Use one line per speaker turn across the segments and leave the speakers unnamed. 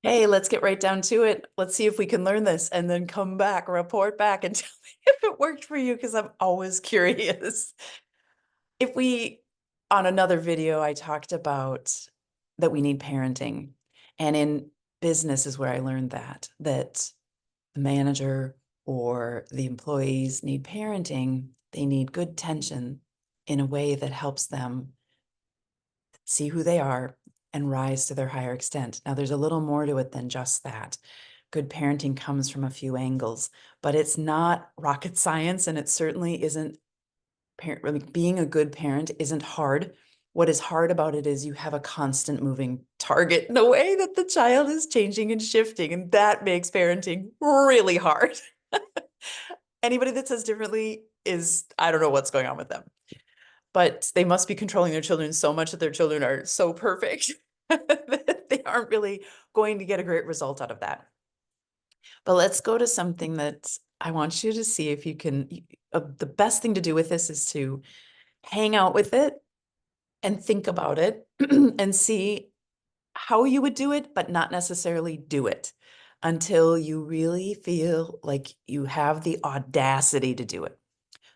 Hey, let's get right down to it. Let's see if we can learn this and then come back, report back and tell me if it worked for you because I'm always curious. If we, on another video, I talked about that we need parenting. And in business is where I learned that the manager or the employees need parenting. They need good tension in a way that helps them see who they are and rise to their higher extent. Now, there's a little more to it than just that. Good parenting comes from a few angles, but it's not rocket science, and it certainly isn't being a good parent isn't hard. What is hard about it is you have a constant moving target in the way that the child is changing and shifting, and that makes parenting really hard. Anybody that says differently is, I don't know what's going on with them, but they must be controlling their children so much that their children are so perfect that they aren't really going to get a great result out of that. But let's go to something that I want you to see if you can. The best thing to do with this is to hang out with it and think about it and see how you would do it, but not necessarily do it until you really feel like you have the audacity to do it.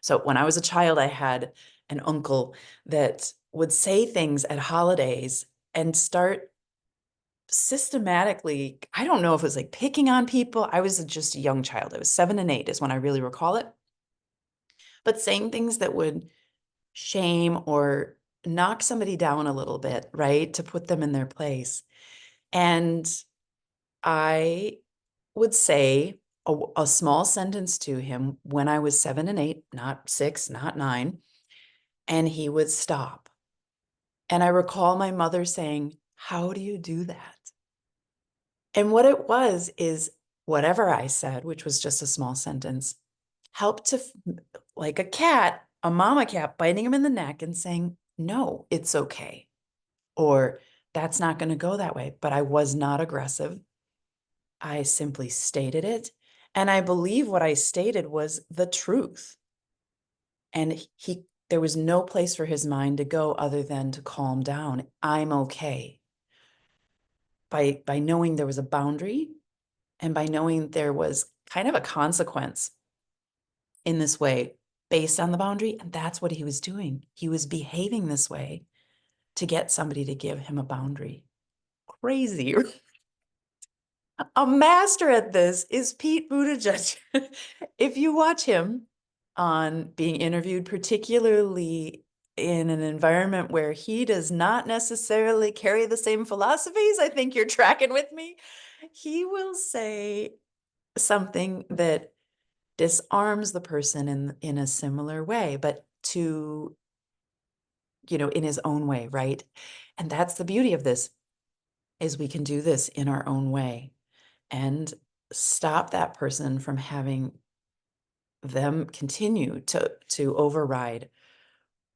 So when I was a child, I had an uncle that would say things at holidays and start systematically, I don't know if it was like picking on people. I was just a young child. I was 7 and 8 is when I really recall it. But saying things that would shame or knock somebody down a little bit, right? To put them in their place. And I would say a small sentence to him when I was 7 and 8, not 6, not 9, and he would stop. And I recall my mother saying, "How do you do that?" And what it was is whatever I said, which was just a small sentence, helped to, like a cat, a mama cat biting him in the neck and saying, "No, it's okay." Or that's not going to go that way. But I was not aggressive. I simply stated it. And I believe what I stated was the truth. And there was no place for his mind to go other than to calm down. I'm okay. By knowing there was a boundary and by knowing there was kind of a consequence in this way based on the boundary. And that's what he was doing. He was behaving this way to get somebody to give him a boundary. Crazy. A master at this is Pete Buttigieg. If you watch him on being interviewed, particularly in an environment where he does not necessarily carry the same philosophies, I think you're tracking with me. He will say something that disarms the person in a similar way, but to, in his own way, right? And that's the beauty of this, is we can do this in our own way and stop that person from having them continue to override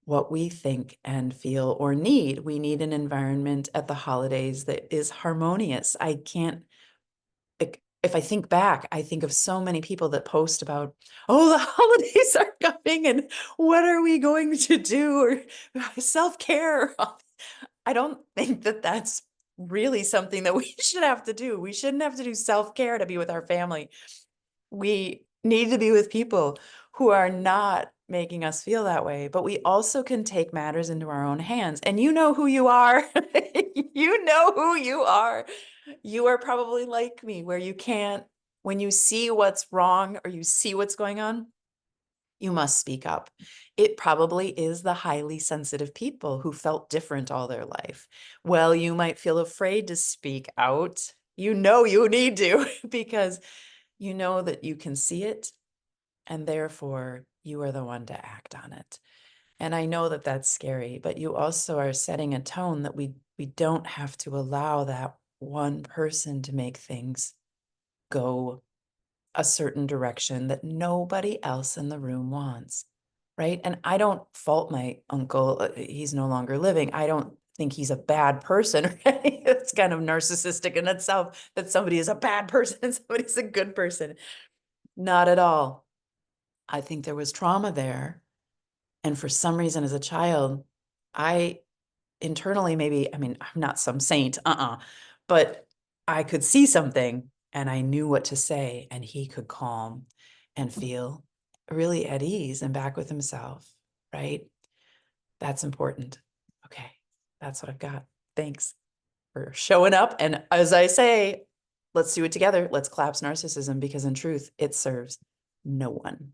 what we think and feel or need. We need an environment at the holidays that is harmonious. I can't, if I think back, I think of so many people that post about, oh, the holidays are coming and what are we going to do? Or self-care. I don't think that that's really something that we should have to do. We shouldn't have to do self-care to be with our family. We need to be with people who are not making us feel that way, but we also can take matters into our own hands. And you know who you are. You know who you are. You are probably like me, where you can't, when you see what's wrong or you see what's going on, you must speak up. It probably is the highly sensitive people who felt different all their life. Well, you might feel afraid to speak out. You know you need to because you know that you can see it, and therefore you are the one to act on it. And I know that that's scary, but you also are setting a tone that we don't have to allow that one person to make things go a certain direction that nobody else in the room wants. Right. And I don't fault my uncle. He's no longer living. I don't think he's a bad person. Right? It's kind of narcissistic in itself that somebody is a bad person and somebody's a good person. Not at all. I think there was trauma there. And for some reason, as a child, I internally maybe, I mean, I'm not some saint, but I could see something and I knew what to say, and he could calm and feel really at ease and back with himself, right? That's important. Okay, that's what I've got. Thanks for showing up. And as I say, let's do it together. Let's collapse narcissism, because in truth, it serves no one.